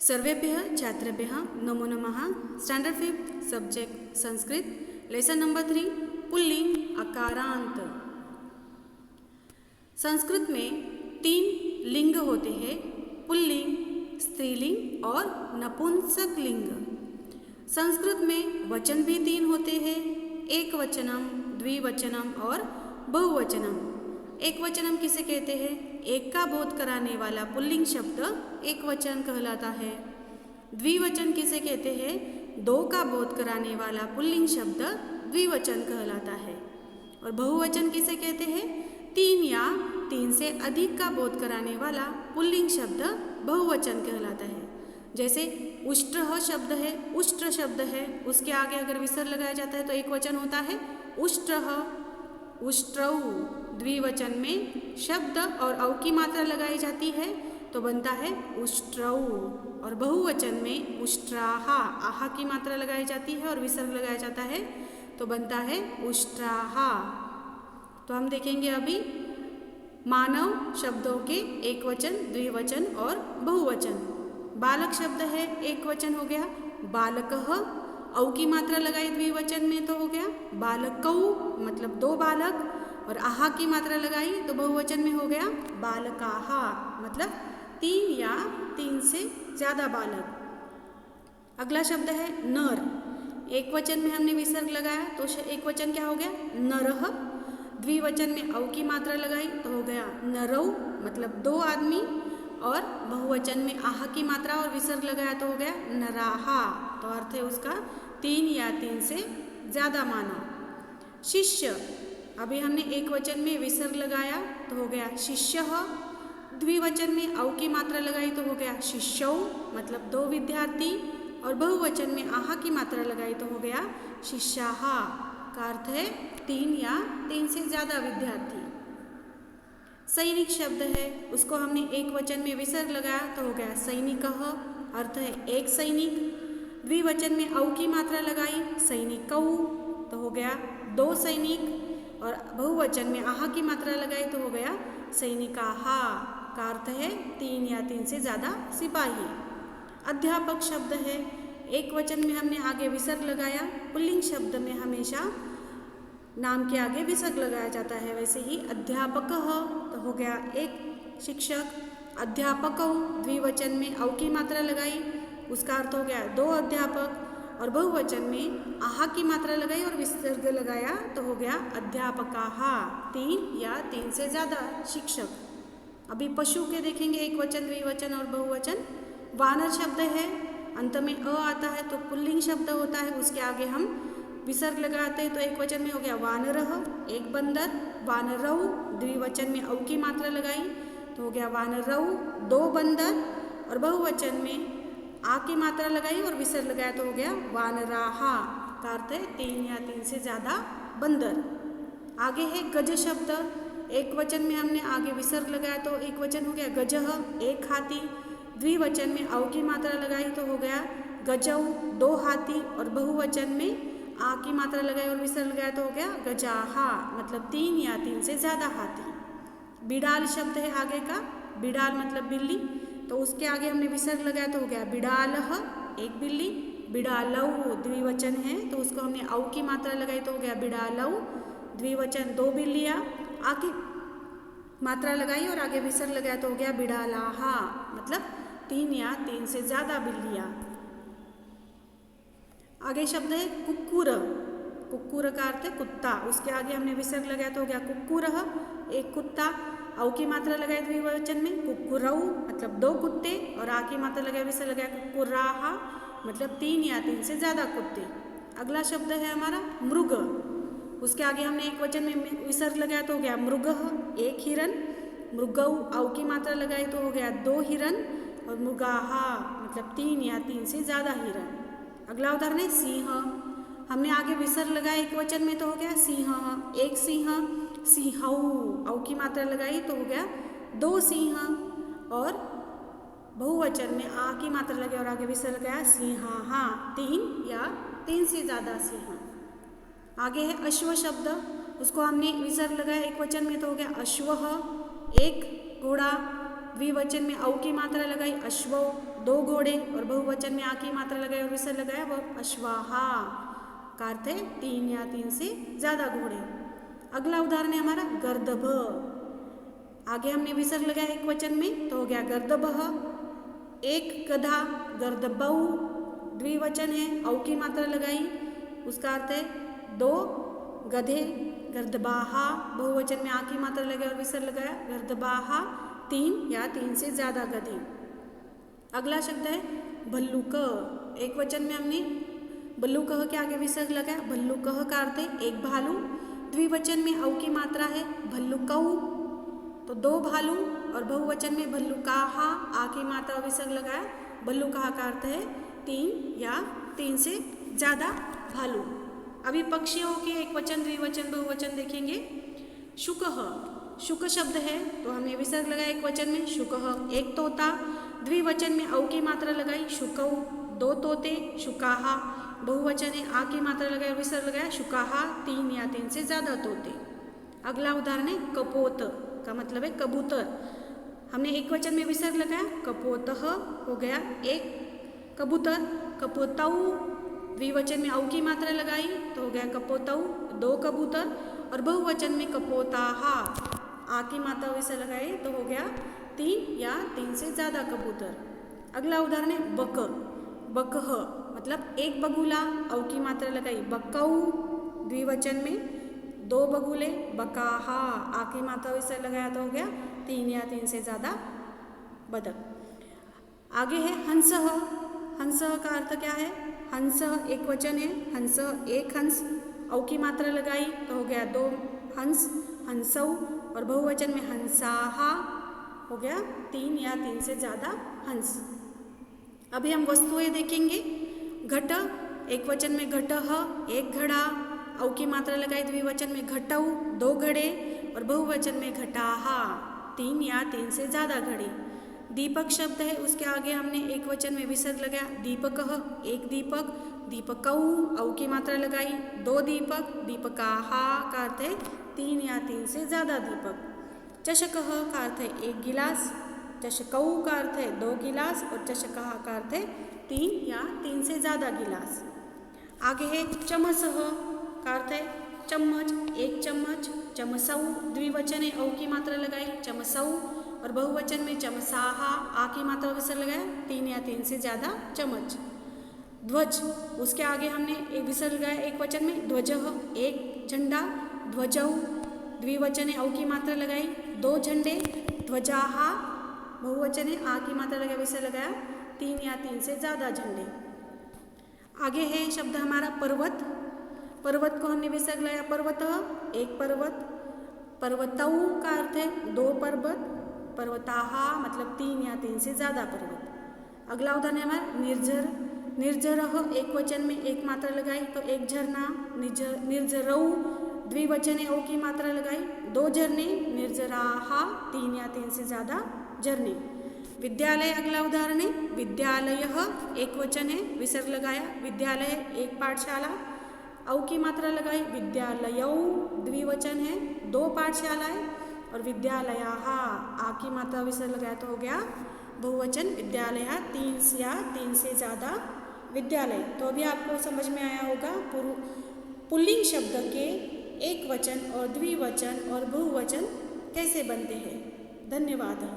सर्वेभ्यः छात्रेभ्यः नमो नमः। Standard 5 subject Sanskrit lesson number 3 पुल्लिंग अकारांत। संस्कृत में 3 लिंग होते हैं, पुल्लिंग, स्त्रीलिंग और नपुंसक लिंग। संस्कृत में वचन भी 3 होते हैं, एक वचनम, द्विवचनम और बहुवचनम। एक वचनम किसे कहते हैं? एक का बोध कराने वाला पुल्लिंग शब्द एक वचन कहलाता है। द्विवचन किसे कहते हैं? दो का बोध कराने वाला पुल्लिंग शब्द द्विवचन कहलाता है। और बहुवचन किसे कहते हैं? 3 या 3 से अधिक का बोध कराने वाला पुल्लिंग शब्द बहुवचन कहलाता है। जैसे उष्ट्रः शब्द है, उष्ट्र शब्द है, उसके आगे अगर विसर्ग लगाया जाता है तो एक वचन होता है उष्ट्रः, उष्ट्रौ। द्विवचन में शब्द और औ की मात्रा लगाई जाती है तो बनता है उष्ट्रौ। और बहुवचन में उष्ट्राहा, आहा की मात्रा लगाई जाती है और विसर्ग लगाया जाता है तो बनता है उष्ट्राहा। तो हम देखेंगे अभी मानव शब्दों के एक वचन, द्विवचन और बहुवचन। बालक शब्द है, एक वचन हो गया बालकः, औ की मात्रा लगाई द्विवचन में तो हो गया बालकौ, मतलब 2 बालक, और आहा की मात्रा लगाई तो बहुवचन में हो गया बालकाहा, मतलब 3 या 3 से ज़्यादा बालक। अगला शब्द है नर। एक वचन में हमने विसर्ग लगाया तो एक वचन क्या हो गया? नरः। द्विवचन में औ की मात्रा लगाई तो हो गया नरौ, मतलब 2 आदमी, और बहुवचन में आहा की मात्रा और विसर्ग लगाया तो हो गया नराहा। तो अर्थ है उसका 3 या 3 से ज़्यादा मानव। शिष्य, अभी हमने एक वचन में विसर्ग लगाया तो हो गया शिष्यः। द्विवचन में औ की मात्रा लगाई तो हो गया शिष्यौ, मतलब 2 विद्यार्थी, और बहुवचन में आहा की मात्रा लगाई तो हो गया शिष्याहा, का अर्थ है 3 या 3 से ज़्यादा विद्यार्थी। सैनिक शब्द है, उसको हमने एक वचन में विसर्ग लगाया तो हो गया सैनिकः, अर्थ है एक सैनिक। द्विवचन में औ की मात्रा लगाई सैनिकौ तो हो गया 2 सैनिक, और बहुवचन में आहा की मात्रा लगाई तो हो गया सैनिकाहा, का अर्थ है 3 या 3 से ज़्यादा सिपाही। अध्यापक शब्द है, एक वचन में हमने आगे विसर्ग लगाया, पुल्लिंग शब्द में हमेशा नाम के आगे विसर्ग लगाया जाता है, वैसे ही अध्यापकः तो हो गया एक शिक्षक। अध्यापकौ, द्विवचन में औ की मात्रा लगाई, उसका अर्थ हो गया 2 अध्यापक, और बहुवचन में आहा की मात्रा लगाई और विसर्ग लगाया तो हो गया अध्यापकाहा, 3 या 3 से ज़्यादा शिक्षक। अभी पशु के देखेंगे, एक वचन, द्विवचन और बहुवचन। वानर शब्द है, अंत में अ आता है तो पुल्लिंग शब्द होता है, उसके आगे हम विसर्ग लगाते हैं तो एक वचन में हो गया वानरः, एक बंदर। वानरौ, द्विवचन में औ की मात्रा लगाई तो हो गया वानरौ, 2 बंदर, और बहुवचन में आ की मात्रा लगाई और विसर्ग लगाया तो हो गया वानराहा, का अर्थ है 3 या 3 से ज़्यादा बंदर। आगे है गज शब्द, एक वचन में हमने आगे विसर्ग लगाया तो एक वचन हो गया गजः, एक हाथी। द्विवचन में औ की मात्रा लगाई तो हो गया गजौ, 2 हाथी, और बहुवचन में आ की मात्रा लगाई और विसर्ग लगाया तो हो गया गजाहा, मतलब 3 या 3 से ज़्यादा हाथी। बिडाल शब्द है आगे का, बिडाल मतलब बिल्ली, तो उसके आगे हमने विसर्ग लगाया तो हो गया बिडालः, एक बिल्ली। बिडालौ, द्विवचन है तो उसको हमने औ की मात्रा लगाई तो हो गया बिडालौ, द्विवचन 2 बिल्लियाँ, आगे मात्रा लगाई और आगे विसर्ग लगाया तो हो गया बिडालाहा, मतलब 3 या 3 से ज़्यादा बिल्लियाँ। आगे शब्द है कुक्कुर। कुक्कुर का अर्थ है कुत्ता, उसके आगे हमने विसर्ग लगाया तो हो गया कुक्कुरः, एक कुत्ता। औ की मात्रा लगाई द्विवचन में कुक्कुरौ, मतलब 2 कुत्ते, और आ की मात्रा लगाई विसर्ग लगाया कुक्कुराहा, मतलब 3 या 3 से ज़्यादा कुत्ते। अगला शब्द है हमारा मृग। उसके आगे हमने एक वचन में विसर्ग लगाया तो हो गया मृगः, एक हिरन। मृगौ, औ की मात्रा लगाई तो हो गया 2 हिरन, और मृगाहा, मतलब 3 या 3 से ज़्यादा हिरन। अगला उदाहरण है सिंह। हमने आगे विसर्ग लगाया एक वचन में तो हो गया सिंहः, एक सिंह। सिंहौ, औ की मात्रा लगाई तो हो गया 2 सिंह, और बहुवचन में आ की मात्रा लगाई और आगे विसर्ग लगाया सिंहाहा, 3 या 3 से ज़्यादा सिंह। आगे है अश्व शब्द, उसको हमने विसर्ग लगाया एक वचन में तो हो गया अश्वः, एक घोड़ा। द्विवचन में औ की मात्रा लगाई अश्वौ, 2 घोड़े, और बहुवचन में आ की मात्रा लगाई और विसर्ग लगाया वो अश्वाहा का अर्थ है 3 या 3 से ज़्यादा घोड़े। अगला उदाहरण है हमारा गर्दभ। आगे हमने विसर्ग लगाया एक वचन में तो हो गया गर्दभः। एक गधा गर्दभौ, द्विवचन है औ की मात्रा लगाई, उसका अर्थ है 2 गधे गर्दबाहा, बहुवचन में आ की मात्रा लगाई और विसर्ग लगाया गर्दबाहा, 3 या 3 से ज़्यादा गधे। अगला शब्द है भल्लुक। एक वचन में हमने भल्लुकः के आगे विसर्ग लगाया, भल्लुकः का अर्थ है एक भालू, द्विवचन में औ की मात्रा है भल्लुकौ तो 2 भालू, और बहुवचन में भल्लुकाहा आ की मात्रा और विसर्ग लगाया, भल्लुकाहा का अर्थ है 3 या 3 से ज़्यादा भालू। अभी पक्षियों के एक वचन द्विवचन बहुवचन देखेंगे। शुकः, शुक शब्द है तो हमने विसर्ग लगाया एक वचन में शुकः एक तोता, द्विवचन में औ की मात्रा लगाई शुकौ 2 तोते, शुकाहा, बहुवचन है आ की मात्रा लगाई और विसर्ग लगाया शुकाहा, 3 या 3 से ज़्यादा तोते। अगला उदाहरण है कपोत का मतलब है कबूतर। हमने एक वचन में विसर्ग लगाया कपोतः हो गया एक कबूतर, कपोतौ द्विवचन में औ की मात्रा लगाई तो हो गया कपोतौ 2 कबूतर, और बहुवचन में कपोताहा आ की मात्रा विसर्ग लगाई तो हो गया 3 या 3 से ज़्यादा कबूतर। अगला उदाहरण है बक। बकह मतलब एक बगुला, औ की मात्रा लगाई बकौ, द्विवचन में 2 बगुले, बकाहा आ की मात्रा विसर्ग लगाया तो हो गया 3 या 3 से ज़्यादा बतख। आगे है हंसः। हंसः का अर्थ क्या है? हंस एक वचन है, हंस एक हंस, औ की मात्रा लगाई तो हो गया 2 हंस, हंसौ, और बहुवचन में हंसाहा हो गया 3 या 3 से ज़्यादा हंस। अभी हम वस्तुएं देखेंगे। घट एक वचन में घटः एक घड़ा, औ की मात्रा लगाई द्विवचन में घटौ 2 घड़े, और बहुवचन में घटाहा 3 या 3 से ज़्यादा घड़े। दीपक शब्द है उसके आगे हमने एक वचन में विसर्ग लगाया दीपकः एक दीपक, दीपकौ औ की मात्रा लगाई 2 दीपक, दीपकाहा का अर्थ है 3 या 3 से ज़्यादा दीपक। चषकः का अर्थ है एक गिलास, चषकौ का अर्थ है 2 गिलास, और चषकः का अर्थ है 3 या 3 से ज़्यादा गिलास। आगे है चमसः का अर्थ है चम्मच एक चम्मच, चमसौ द्विवचन है औ की मात्रा लगाई चमसौ, और बहुवचन में चमसाहा आ की मात्रा विसर्ग लगाया 3 या 3 से ज़्यादा चम्मच। ध्वज उसके आगे हमने एक विसर्ग लगाया एक वचन में ध्वजः एक झंडा, ध्वजौ द्विवचन है औ की मात्रा लगाई 2 झंडे, ध्वजाहा बहुवचन है आ की मात्रा लगाया विसर्ग लगाया 3 या 3 से ज़्यादा झंडे। आगे है शब्द हमारा पर्वत। पर्वत को हमने विसर्ग लगाया पर्वतः एक पर्वत, पर्वतौ का अर्थ है 2 पर्वत, पर्वताहा मतलब 3 या 3 से ज़्यादा पर्वत। अगला उदाहरण है हमारा निर्झर। निर्झरः एक वचन में एक मात्रा लगाई तो एक झरना, निर्झरौ द्विवचन है ओ की मात्रा लगाई 2 झरने, निर्झराहा 3 या 3 से ज़्यादा झरने। विद्यालय अगला उदाहरण है विद्यालयः एक वचन है विसर्ग लगाया विद्यालय एक पाठशाला, औ की मात्रा लगाई विद्यालयौ द्विवचन है 2 पाठशालाएं, और विद्यालयाहा आ की मात्रा विसर्ग लगाया तो हो गया बहुवचन विद्यालय 3 या 3 से ज़्यादा विद्यालय। तो अभी आपको समझ में आया होगा पुल्लिंग शब्द के एक वचन और द्विवचन और बहुवचन कैसे बनते हैं। धन्यवाद।